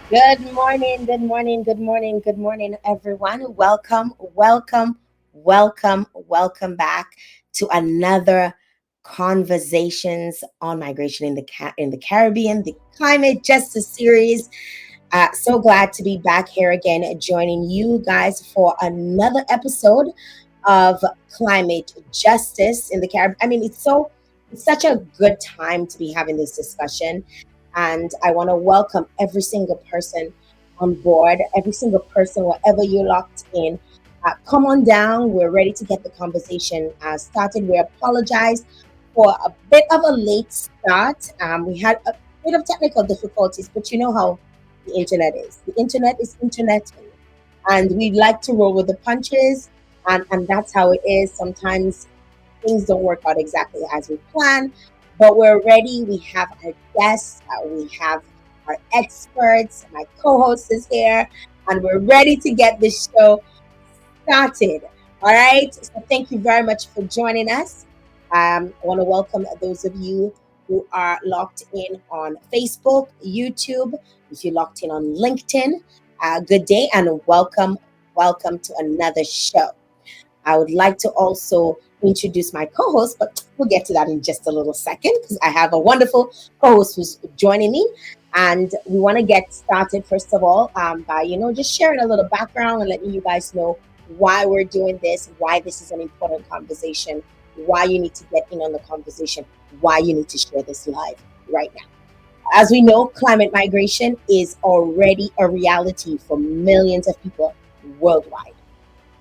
Good morning, good morning, good morning, good morning, everyone. Welcome back to another conversations on migration in the Caribbean, the climate justice series. So glad to be back here again, joining you guys for another episode of climate justice in the Caribbean. I mean, it's such a good time to be having this discussion, and I want to welcome every single person on board, every single person, wherever you're locked in. Come on down. We're ready to get the conversation started. We apologize for a bit of a late start. We had a bit of technical difficulties, but you know how the internet is. The internet is internet, and we like to roll with the punches, and that's how it is. Sometimes things don't work out exactly as we plan, but we're ready. We have our guests, we have our experts. My co-host is here, and we're ready to get this show started. All right. So thank you very much for joining us. I want to welcome those of you who are locked in on Facebook, YouTube. If you're locked in on LinkedIn, good day and welcome to another show. I would like to also introduce my co host, but we'll get to that in just a little second because I have a wonderful co host who's joining me. And we want to get started, first of all, by, just sharing a little background and letting you guys know why we're doing this, why this is an important conversation, why you need to get in on the conversation, why you need to share this live right now. As we know, climate migration is already a reality for millions of people worldwide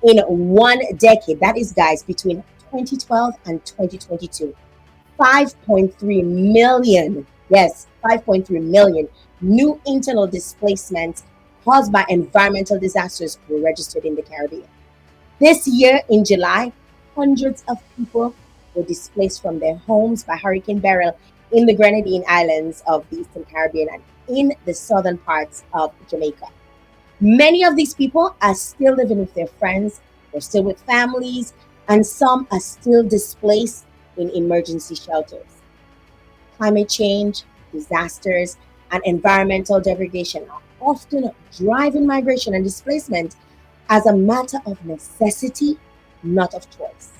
in one decade. That is, guys, between 2012 and 2022. 5.3 million, yes, 5.3 million new internal displacements caused by environmental disasters were registered in the Caribbean. This year, in July, hundreds of people were displaced from their homes by Hurricane Beryl in the Grenadine Islands of the Eastern Caribbean and in the southern parts of Jamaica. Many of these people are still living with their friends, they're still with families, and some are still displaced in emergency shelters. Climate change, disasters, and environmental degradation are often driving migration and displacement as a matter of necessity, not of choice.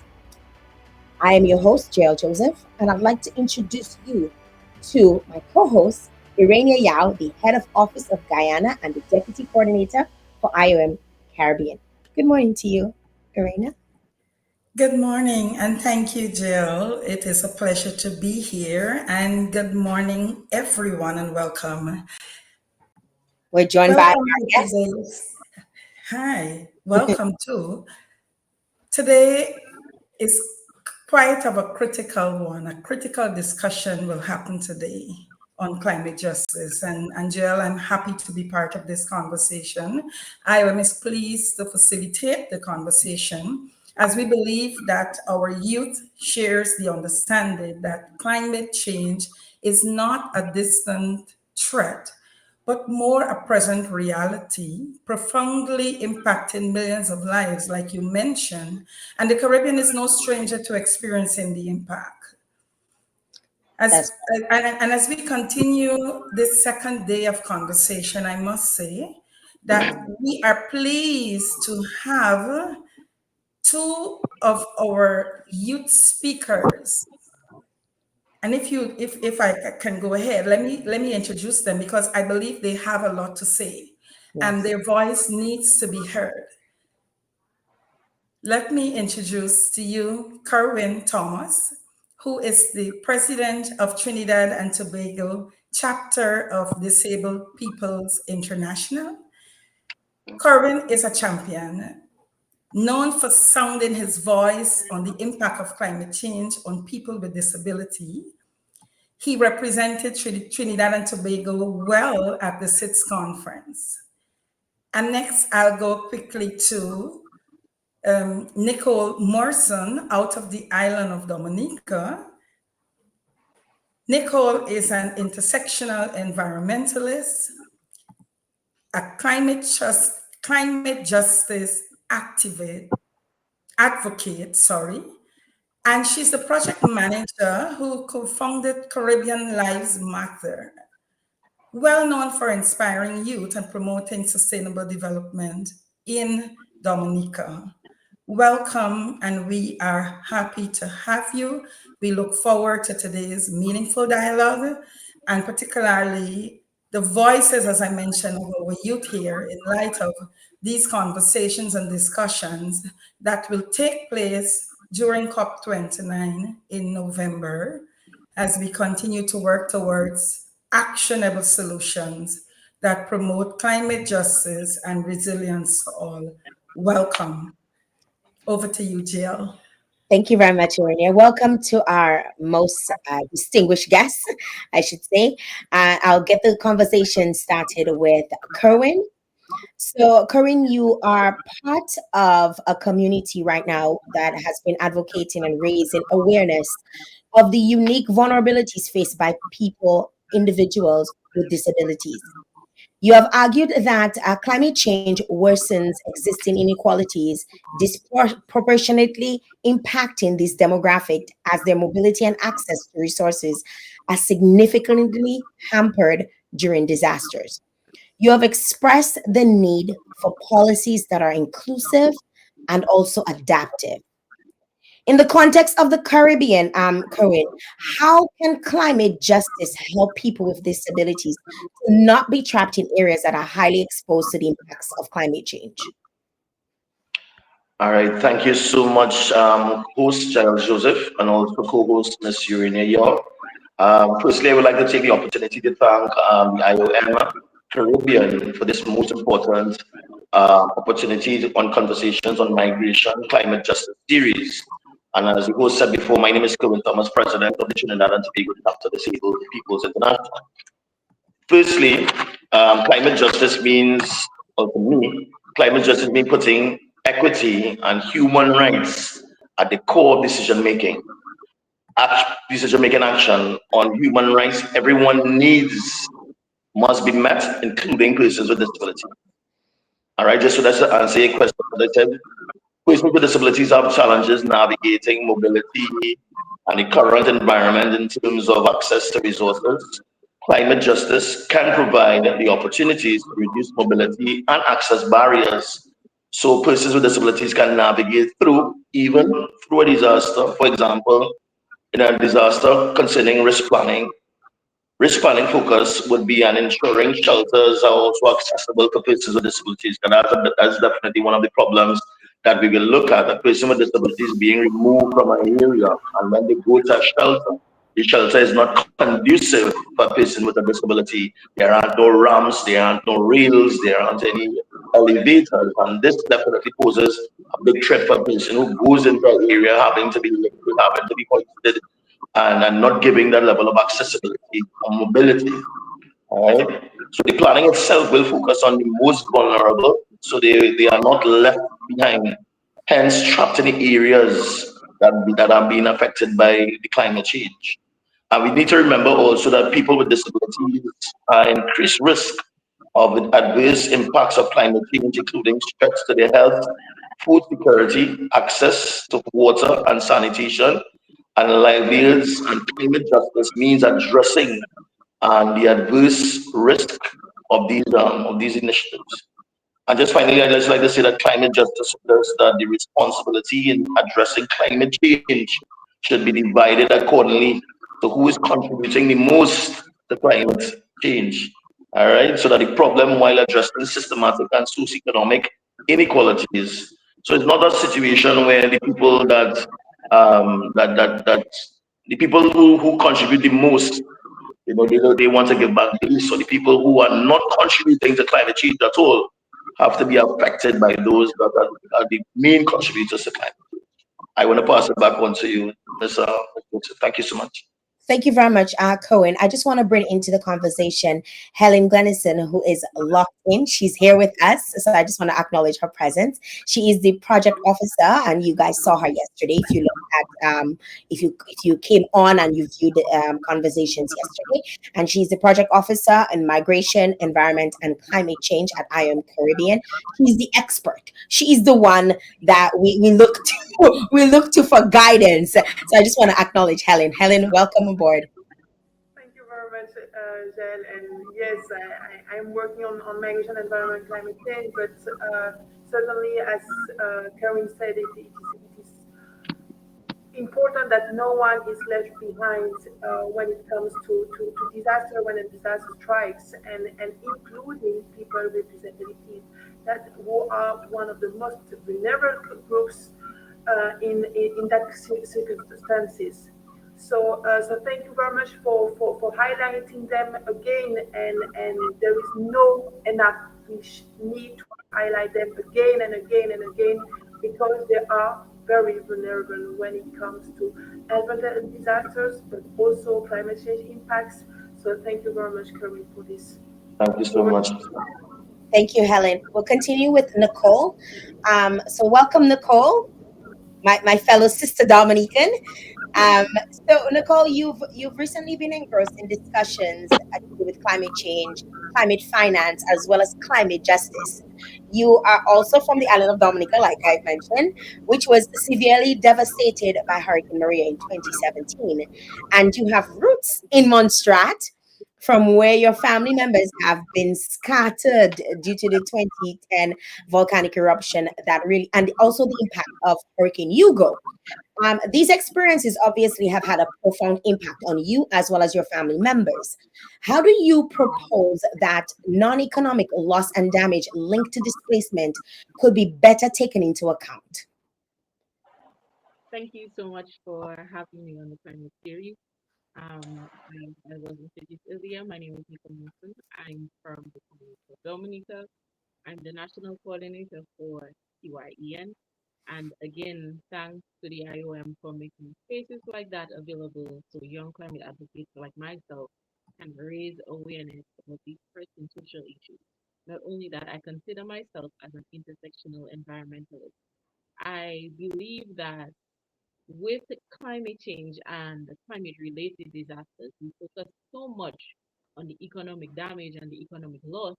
I am your host, JL Joseph, and I'd like to introduce you to my co host, Irania Yao, the head of office of Guyana and the deputy coordinator for IOM Caribbean. Good morning to you, Irania. Good morning, and thank you, Jill. It is a pleasure to be here. And good morning, everyone, and welcome. We're joined by Welcome our to guest. today's. Hi, welcome to. Today is quite of a critical one. A critical discussion will happen today on climate justice. And Jill, I'm happy to be part of this conversation. I am pleased to facilitate the conversation as we believe that our youth shares the understanding that climate change is not a distant threat, but more a present reality, profoundly impacting millions of lives, like you mentioned. And the Caribbean is no stranger to experiencing the impact. That's As and as we continue this second day of conversation, I must say that we are pleased to have two of our youth speakers. And if I can go ahead, let me introduce them because I believe they have a lot to say and yes. their voice needs to be heard. Let me introduce to you Kerwin Thomas, who is the president of Trinidad and Tobago chapter of Disabled Peoples International. Kerwin is a champion known for sounding his voice on the impact of climate change on people with disability. He represented Trinidad and Tobago well at the SITS conference. And next, I'll go quickly to Nicole Morrison out of the island of Dominica. Nicole is an intersectional environmentalist, a climate justice advocate, sorry, and she's the project manager who co-founded Caribbean Lives Matter, well known for inspiring youth and promoting sustainable development in Dominica. Welcome, and we are happy to have you. We look forward to today's meaningful dialogue and particularly the voices, as I mentioned, of our youth here in light of these conversations and discussions that will take place during COP29 in November as we continue to work towards actionable solutions that promote climate justice and resilience for all. Welcome. Over to you, Jill. Thank you very much, Irenia. Welcome to our most distinguished guest, I should say. I'll get the conversation started with Kerwin. So, Corinne, you are part of a community right now that has been advocating and raising awareness of the unique vulnerabilities faced by people, individuals with disabilities. You have argued that climate change worsens existing inequalities, disproportionately impacting this demographic as their mobility and access to resources are significantly hampered during disasters. You have expressed the need for policies that are inclusive and also adaptive. In the context of the Caribbean, Corinne, how can climate justice help people with disabilities to not be trapped in areas that are highly exposed to the impacts of climate change? All right, thank you so much, host Giles Joseph, and also co-host Miss Urania York. Firstly, I would like to take the opportunity to thank the IOM Caribbean for this most important opportunity on conversations on migration, climate justice series. And as the host said before, my name is Kevin Thomas, President of the Trinidad and Tobago Chapter Disabled Peoples International. Firstly, climate justice means, or for me, climate justice means putting equity and human rights at the core of decision making. Decision making action on human rights, everyone needs must be met, including persons with disability. All right, just so that's to answer your question. As I said, persons with disabilities have challenges navigating mobility and the current environment in terms of access to resources. Climate justice can provide the opportunities to reduce mobility and access barriers so persons with disabilities can navigate through, even through a disaster. For example, in a disaster concerning risk planning focus would be on ensuring shelters are also accessible to persons with disabilities. And that's definitely one of the problems that we will look at. A person with disabilities being removed from an area, and when they go to a shelter, the shelter is not conducive for a person with a disability. There aren't no ramps, there aren't no rails, there aren't any elevators, and this definitely poses a big threat for a person who goes into an area having to be lifted, having to be hoisted, and not giving that level of accessibility and mobility. All right. So the planning itself will focus on the most vulnerable, so they are not left behind, hence trapped in the areas that are being affected by the climate change. And we need to remember also that people with disabilities are increased risk of adverse impacts of climate change, including threats to their health, food security, access to water and sanitation, and livelihoods. And climate justice means addressing the adverse risk of these initiatives. And just finally, I'd just like to say that climate justice suggests that the responsibility in addressing climate change should be divided accordingly to who is contributing the most to climate change. All right, so that the problem, while addressing systematic and socioeconomic inequalities, so it's not a situation where the people that the people who contribute the most, they want to give back the least. So the people who are not contributing to climate change at all have to be affected by those that are the main contributors to climate. I want to pass it back on to you, Ms. Joseph. Thank you so much. Thank you very much, Cohen. I just want to bring into the conversation Helen Glennison, who is locked in. She's here with us, so I just want to acknowledge her presence. She is the project officer, and you guys saw her yesterday. If you look at, if you came on and you viewed the conversations yesterday, and she's the project officer in migration, environment, and climate change at IOM Caribbean. She's the expert. She is the one that we look to. We look to for guidance. So I just want to acknowledge Helen. Helen, welcome aboard. Thank you very much, Jen, and yes, I'm working on migration, environment, climate change, but certainly, as Karen said, it is important that no one is left behind when it comes to disaster, when a disaster strikes, and including people with disabilities that who are one of the most vulnerable groups in that circumstances. So thank you very much for highlighting them again, and there is no enough. Need to highlight them again and again and again because they are very vulnerable when it comes to environmental disasters, but also climate change impacts. So thank you very much, Karim, for this. Thank you so Over. much. Thank you, Helen. We'll continue with Nicole. So welcome, Nicole, my fellow sister Dominican. Um, so, Nicole, you've recently been engrossed in discussions to do with climate change, climate finance, as well as climate justice. You are also from the island of Dominica, like I mentioned, which was severely devastated by Hurricane Maria in 2017, and you have roots in Montserrat, from where your family members have been scattered due to the 2010 volcanic eruption that really, and also the impact of Hurricane Hugo. These experiences obviously have had a profound impact on you as well as your family members. How do you propose that non economic loss and damage linked to displacement could be better taken into account? Thank you so much for having me on the climate series. I was introduced earlier. My name is Nicole Wilson. I'm from the Republic of Dominica. I'm the national coordinator for CYEN. And again, thanks to the IOM for making spaces like that available so young climate advocates like myself can raise awareness about these pressing social issues. Not only that, I consider myself as an intersectional environmentalist. I believe that with climate change and climate related disasters, we focus so much on the economic damage and the economic loss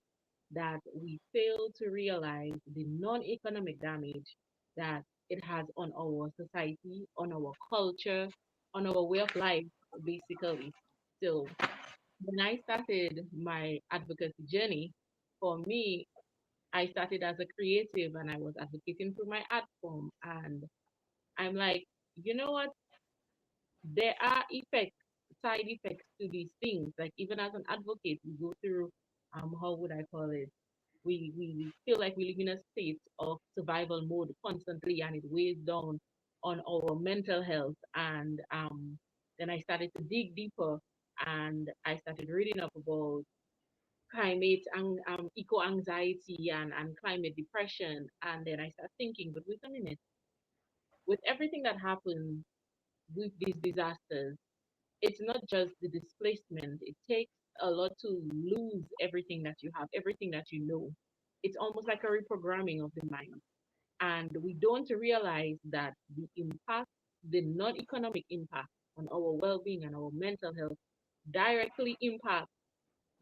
that we fail to realize the non economic damage that it has on our society, on our culture, on our way of life, basically. So, when I started my advocacy journey, for me, I started as a creative and I was advocating for my art form. And I'm like, you know what? There are effects, side effects to these things. Like even as an advocate, we go through how would I call it? We feel like we live in a state of survival mode constantly and it weighs down on our mental health. And then I started to dig deeper and I started reading up about climate and eco anxiety and climate depression. And then I started thinking, but wait a minute, with everything that happens with these disasters, it's not just the displacement. It takes a lot to lose everything that you have, everything that you know. It's almost like a reprogramming of the mind. And we don't realize that the impact, the non economic impact on our well being and our mental health directly impact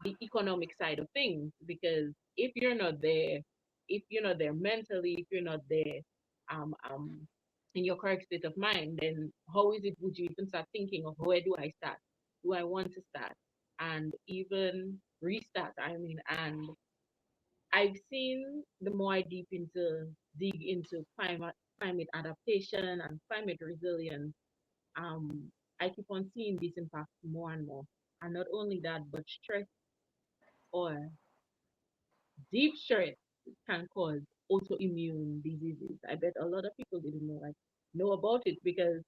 the economic side of things. Because if you're not there, if you're not there mentally, if you're not there um, um, in your correct state of mind, then how is it would you even start thinking of where do I start? Do I want to start? And even restart, I mean, and I've seen the more I dig into climate adaptation and climate resilience, I keep on seeing these impacts more and more. And not only that, but stress or deep stress can cause autoimmune diseases. I bet a lot of people didn't know about it because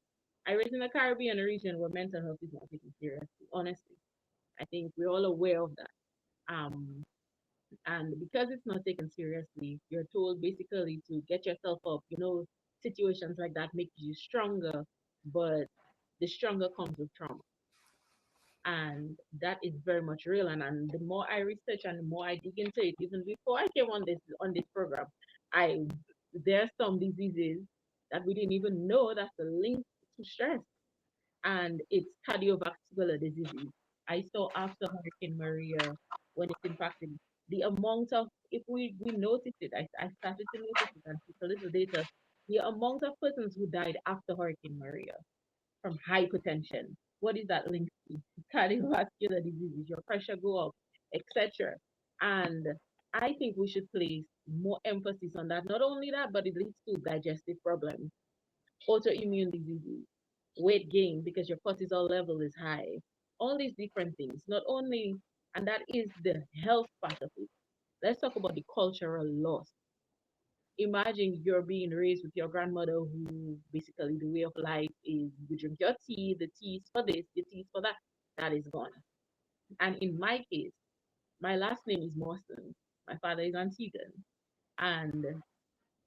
I was in the Caribbean region where mental health is not taken seriously. Honestly, I think we're all aware of that. Um, and because it's not taken seriously, you're told basically to get yourself up. Situations like that make you stronger, but the stronger comes with trauma, and that is very much real. And the more I research and the more I dig into it, even before I came on this program, I there are some diseases that we didn't even know that's a link to stress, and it's cardiovascular disease. I saw after Hurricane Maria when it impacted the amount of, if we noticed it, I started to notice it and took a little data, the amount of persons who died after Hurricane Maria from hypertension. What is that linked to? Cardiovascular diseases, your pressure go up, etc. And I think we should place more emphasis on that. Not only that, but it leads to digestive problems, autoimmune diseases, weight gain because your cortisol level is high, all these different things. Not only, and that is the health part of it. Let's talk about the cultural loss. Imagine you're being raised with your grandmother who basically the way of life is you drink your tea, the tea is for this, the tea is for that. That is gone. And in my case, my last name is Mawson. My father is Antiguan. And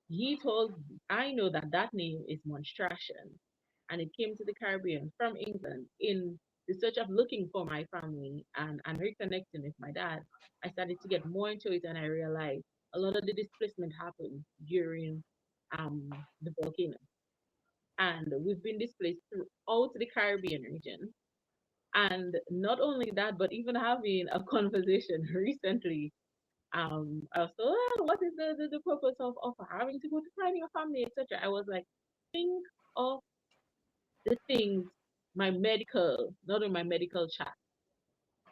he told, I know that that name is monstration. And it came to the Caribbean from England in the search of looking for my family and reconnecting with my dad. I started to get more into it and I realized a lot of the displacement happened during the volcano. And we've been displaced throughout the Caribbean region. And not only that, but even having a conversation recently I was so, what is the purpose of having to go to find your family, etc. I was like, think of the things, my medical, not in my medical chat,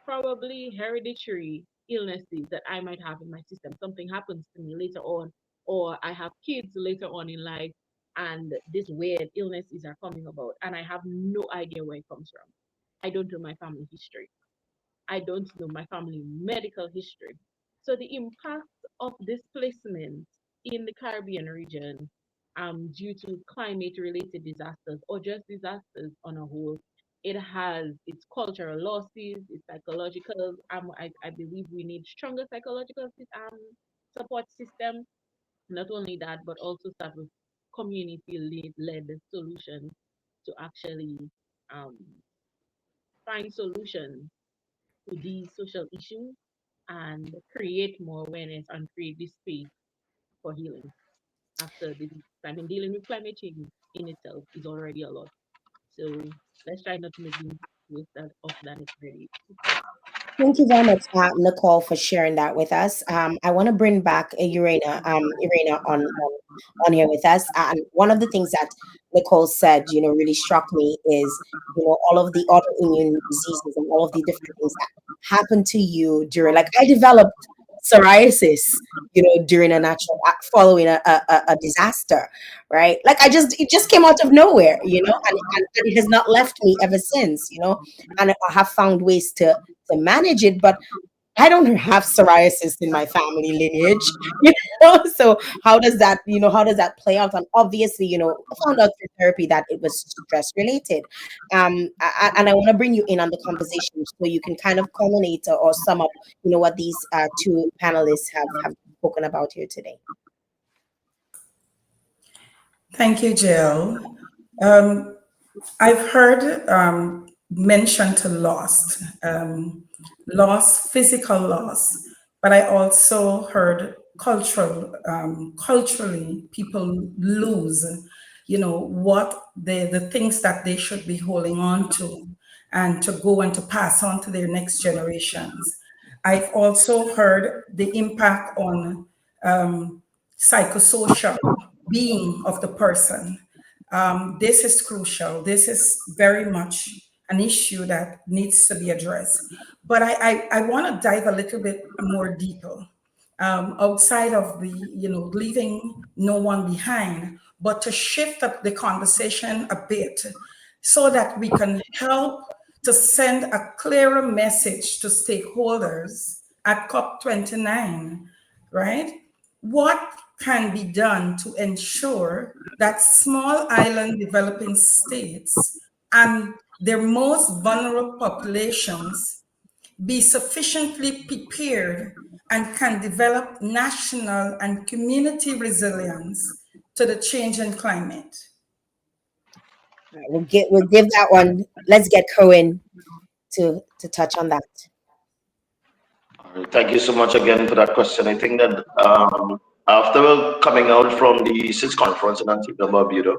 probably hereditary illnesses that I might have in my system. Something happens to me later on, or I have kids later on in life, and these weird illnesses are coming about, and I have no idea where it comes from. I don't know my family history. I don't know my family medical history. So the impact of displacement in the Caribbean region due to climate related disasters or just disasters on a whole, it has its cultural losses, its psychological. I believe we need stronger psychological support system. Not only that, but also start with community led solutions to actually um, find solutions to these social issues and create more awareness and create this space for healing after the I mean dealing with climate change in itself is already a lot. So let's try not to make things worse than it really is. Thank you very much, Nicole, for sharing that with us. I want to bring back Irena on here with us. And one of the things that Nicole said, really struck me is, all of the autoimmune diseases and all of the different things that happen to you during, like, I developed psoriasis, during a natural, following a disaster, right? Like, it just came out of nowhere, and it has not left me ever since, and I have found ways to manage it, but I don't have psoriasis in my family lineage, So how does that play out? And obviously, I found out through therapy that it was stress related. And I want to bring you in on the conversation so you can kind of culminate or sum up, what these two panelists have spoken about here today. Thank you, Jill. Um, I've heard mention to loss, physical loss, but I also heard culturally, people lose, what the things that they should be holding on to and to go and to pass on to their next generations. I've also heard the impact on psychosocial being of the person. This is crucial. This is very much an issue that needs to be addressed. But I want to dive a little bit more deeper, outside of the, leaving no one behind, but to shift up the conversation a bit so that we can help to send a clearer message to stakeholders at COP29, right? What can be done to ensure that small island developing states and their most vulnerable populations be sufficiently prepared and can develop national and community resilience to the changing climate? All right, we'll give that one. Let's get Cohen to touch on that. All right, thank you so much again for that question. I think that after coming out from the CIS conference in Antigua and Barbuda,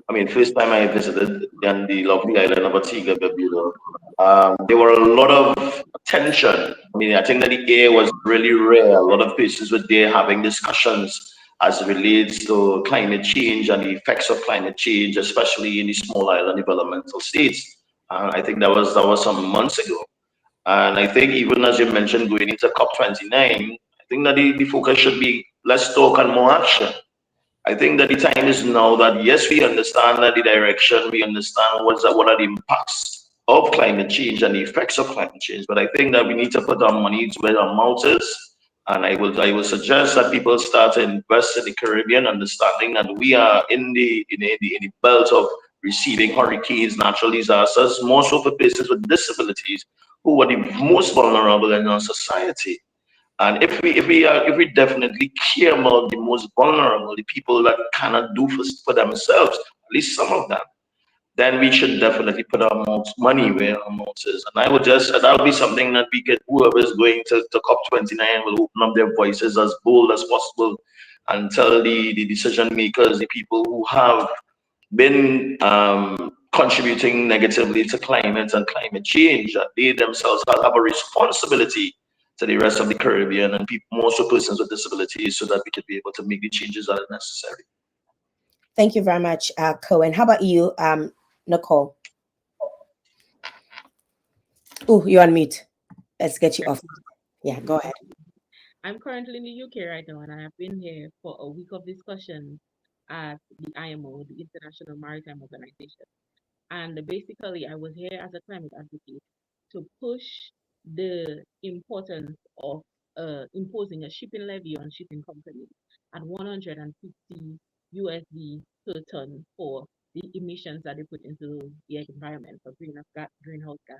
I mean, first time I visited then the lovely island of Antigua and Barbuda, there were a lot of tension. I mean, I think that the air was really rare. A lot of persons were there having discussions as it relates to climate change and the effects of climate change, especially in the small island developmental states. I think that was some months ago. And I think even as you mentioned, going into COP29, I think that the focus should be less talk and more action. I think that the time is now that yes, we understand that the direction, we understand what are the impacts of climate change and the effects of climate change. But I think that we need to put our money where our mouth is. And I will suggest that people start to invest in the Caribbean, understanding that we are in the belt of receiving hurricanes, natural disasters, more so for persons with disabilities who are the most vulnerable in our society. And if we definitely care about the most vulnerable, the people that cannot do for themselves, at least some of them, then we should definitely put our money where our mouth is. And I would just that'll be something that we get whoever is going to COP29 will open up their voices as bold as possible and tell the decision makers, the people who have been contributing negatively to climate and climate change, that they themselves have a responsibility to the rest of the Caribbean and people, more so persons with disabilities, so that we could be able to make the changes that are necessary. Thank you very much, Cohen. How about you, Nicole? Oh, you're on mute. Let's get you Sure. off. Yeah, go ahead. I'm currently in the UK right now, and I have been here for a week of discussion at the IMO, the International Maritime Organization. And basically, I was here as a climate advocate to push the importance of imposing a shipping levy on shipping companies at 150 USD per ton for the emissions that they put into the environment for greenhouse gas.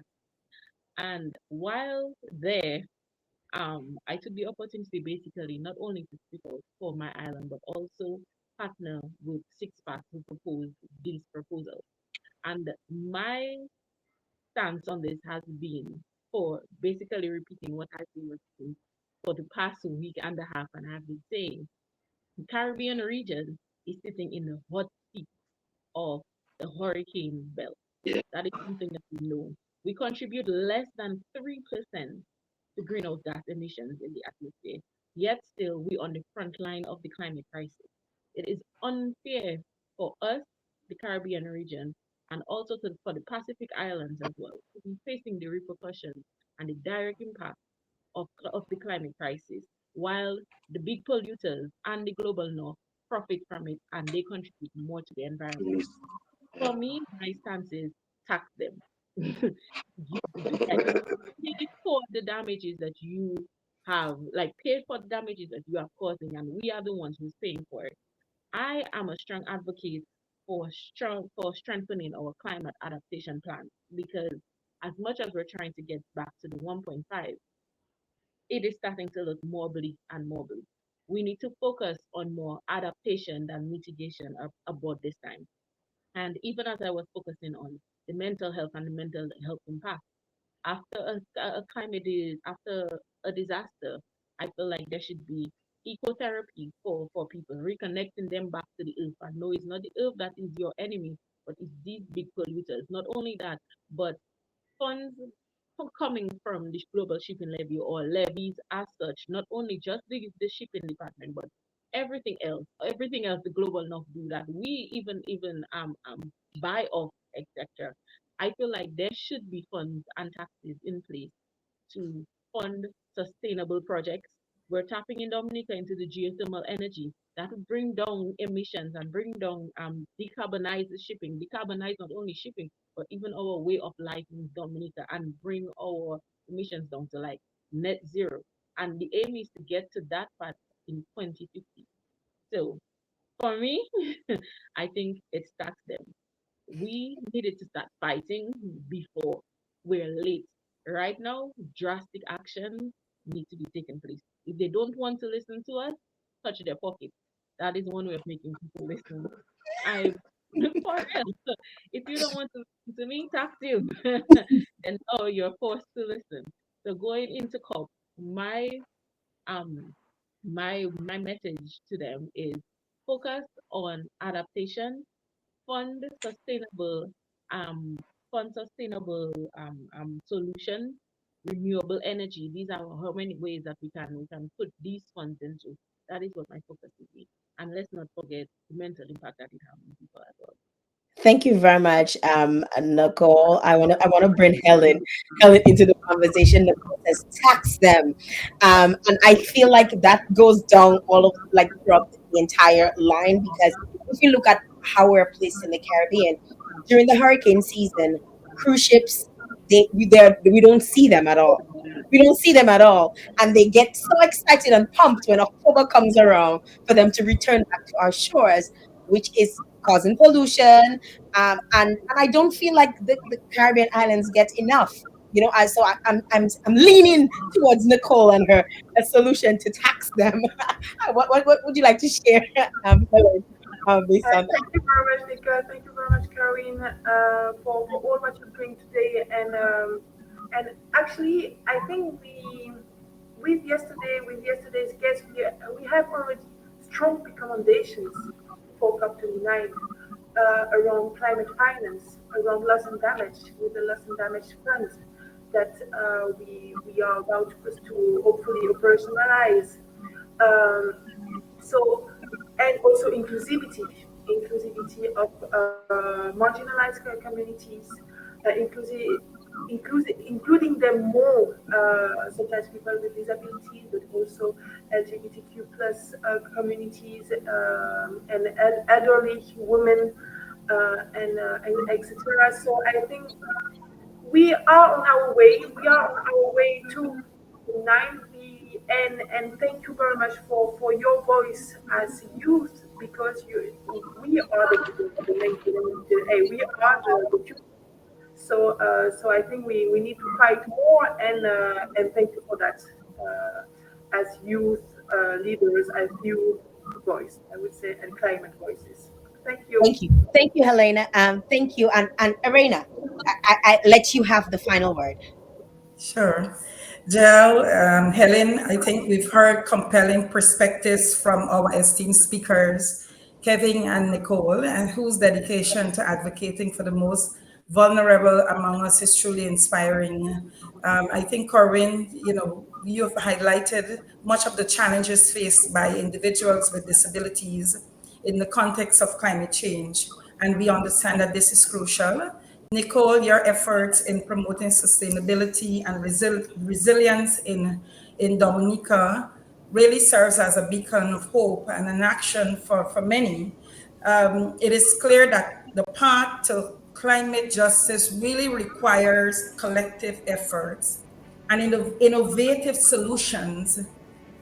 And while there, I took the opportunity basically not only to speak out for my island, but also partner with Six Pack who proposed these proposals. And my stance on this has been for basically repeating what I've been repeating for the past week and a half, and I've been saying the Caribbean region is sitting in the hot seat of the hurricane belt. Yeah. That is something that we know. We contribute less than 3% to greenhouse gas emissions in the atmosphere, yet still we on the front line of the climate crisis. It is unfair for us, the Caribbean region, and also for the Pacific Islands as well, to be facing the repercussions and the direct impact of the climate crisis, while the big polluters and the global north profit from it and they contribute more to the environment. Yeah. For me, my stance is tax them. You do that. Pay for the damages that you have, like pay for the damages that you are causing, and we are the ones who's paying for it. I am a strong advocate for strengthening our climate adaptation plan because as much as we're trying to get back to the 1.5, it is starting to look more bleak and more bleak. We need to focus on more adaptation than mitigation about this time. And even as I was focusing on the mental health and the mental health impact, after a climate after a disaster, I feel like there should be ecotherapy for people, reconnecting them back to the earth. And no, it's not the earth that is your enemy, but it's these big polluters. Not only that, but funds coming from the global shipping levy or levies as such, not only just the shipping department, but everything else the global north do that we even buy off, etc. I feel like there should be funds and taxes in place to fund sustainable projects. We're tapping in Dominica into the geothermal energy that will bring down emissions and bring down decarbonize the shipping, decarbonize not only shipping but even our way of life in Dominica and bring our emissions down to like net zero. And the aim is to get to that part in 2050. So for me, I think it starts them. We needed to start fighting before we're late. Right now, drastic action need to be taken place. If they don't want to listen to us, touch their pocket. That is one way of making people listen. I for real. If you don't want to listen to me, talk to you. Then oh, you're forced to listen. So going into COP, my um my message to them is focus on adaptation, fund sustainable um solutions, renewable energy. These are how many ways that we can put these funds into. That is what my focus will be. And let's not forget the mental impact that it has on people as well. Thank you very much, Nicole. I want to bring Helen into the conversation. Nicole says tax them, and I feel like that goes down all of like throughout the entire line because if you look at how we're placed in the Caribbean during the hurricane season, cruise ships we don't see them at all. We don't see them at all, and they get so excited and pumped when October comes around for them to return back to our shores, which is causing pollution, and I don't feel like the Caribbean islands get enough. I'm leaning towards Nicole and her solution to tax them. What would you like to share, Helen, based on Thank you very much, Nika. Thank you very much, Karine, for all what you're doing today. And actually, I think with yesterday's guest, we have already strong recommendations for COP29 around climate finance, around loss and damage, with the loss and damage fund that we are about to hopefully operationalize. Um, so, and also inclusivity of marginalized communities, including them more, such as people with disabilities, but also LGBTQ plus communities, and elderly women, and etc. So I think we are on our way. We are on our way to 90, and thank you very much for your voice as youth, because we are we are the future. So I think we need to fight more, and thank you for that, as youth leaders, as youth voice, I would say, and climate voices. Thank you. thank you, Helena. Thank you, and Arena. I let you have the final word. Sure. Joe, Helen, I think we've heard compelling perspectives from our esteemed speakers, Kevin and Nicole, and whose dedication to advocating for the most vulnerable among us is truly inspiring. I think, Corinne, you've highlighted much of the challenges faced by individuals with disabilities in the context of climate change, and we understand that this is crucial. Nicole, your efforts in promoting sustainability and resilience in Dominica really serves as a beacon of hope and an action for many. It is clear that the path to climate justice really requires collective efforts and innovative solutions,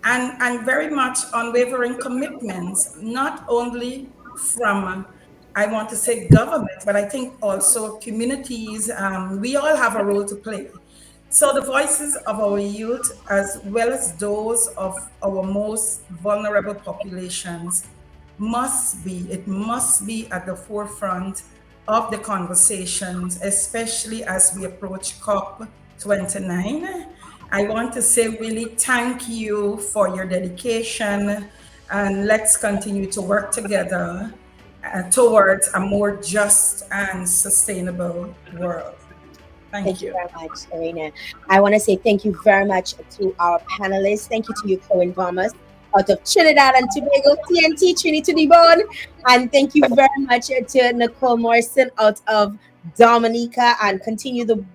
and very much unwavering commitments, not only from, I want to say, government, but I think also communities. We all have a role to play. So the voices of our youth, as well as those of our most vulnerable populations, it must be at the forefront of the conversations, especially as we approach COP29. I want to say really thank you for your dedication, and let's continue to work together towards a more just and sustainable world. Thank Thank you you. very much, Irina. I want to say thank you very much to our panelists. Thank you to you, Cohen Bombers, out of Trinidad and Tobago, TNT, Trinity Born. And thank you very much to Nicole Morrison out of Dominica. And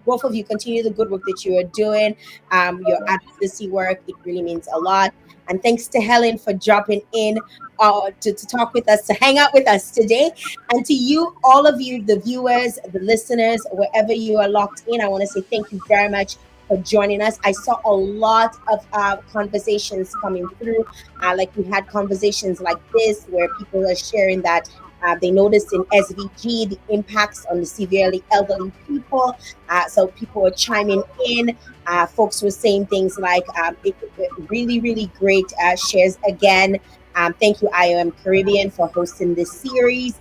both of you continue the good work that you are doing. Your advocacy work, it really means a lot. And thanks to Helen for dropping in to talk with us, to hang out with us today. And to you, all of you, the viewers, the listeners, wherever you are locked in, I want to say thank you very much for joining us. I saw a lot of conversations coming through. Like we had conversations like this where people are sharing that they noticed in SVG the impacts on the severely elderly people. So people were chiming in. Folks were saying things like, really, really great shares again. Thank you, IOM Caribbean, for hosting this series.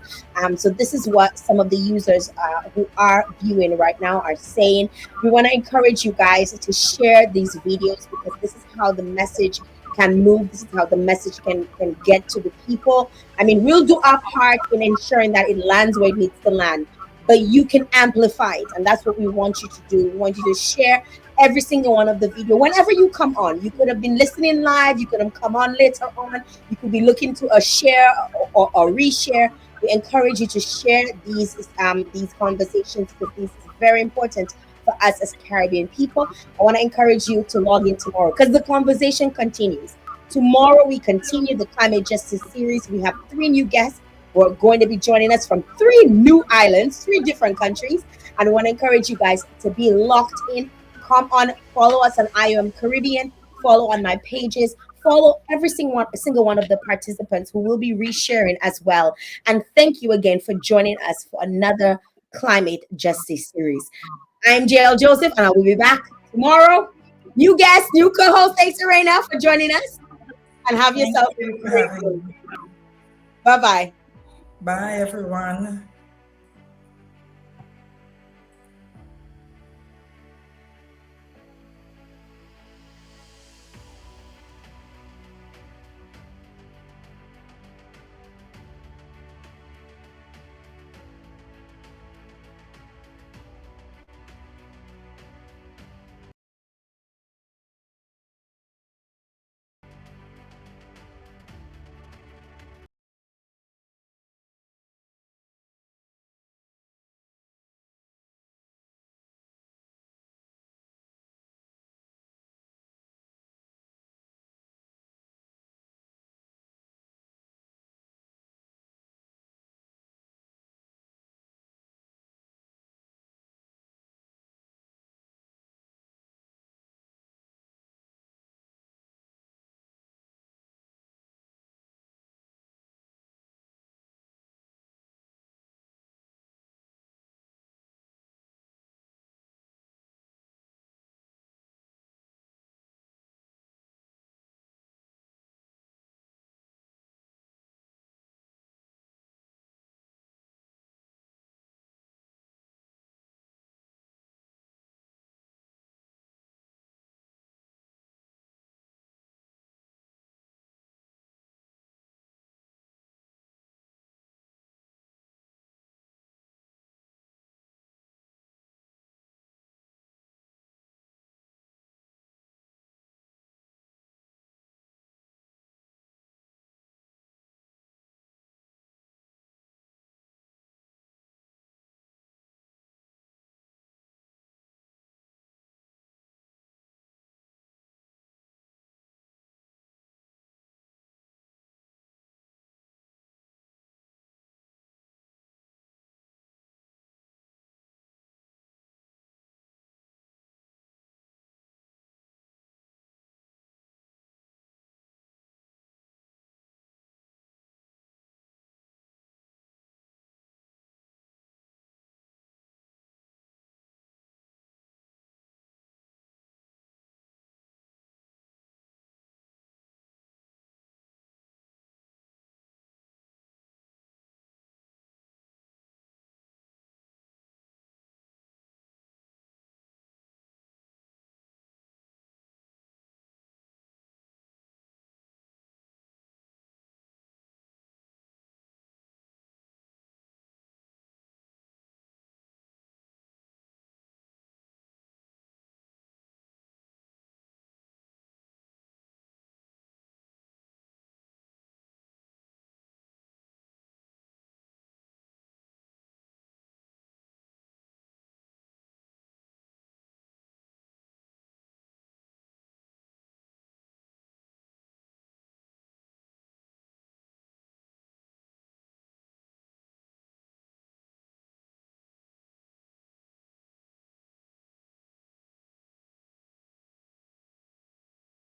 So this is what some of the users who are viewing right now are saying. We want to encourage you guys to share these videos because this is how the message can move. This is how the message can get to the people. I mean, we'll do our part in ensuring that it lands where it needs to land, but you can amplify it, and that's what we want you to do. We want you to share every single one of the video whenever you come on. You could have been listening live, you could have come on later on, you could be looking to a share or reshare, We encourage you to share these conversations because this is very important for us as Caribbean people. I want to encourage you to log in tomorrow because the conversation continues. Tomorrow we continue the climate justice series. We have three new guests who are going to be joining us from three new islands, three different countries. And I want to encourage you guys to be locked in. Come on, follow us on IOM Caribbean, follow on my pages, follow every single one of the participants who will be resharing as well. And thank you again for joining us for another climate justice series. I'm JL Joseph, and I will be back tomorrow. New guest, new co-host. Thanks, Serena, for joining us. And have Thank yourself you a for great having day. me. Bye bye. Bye, everyone.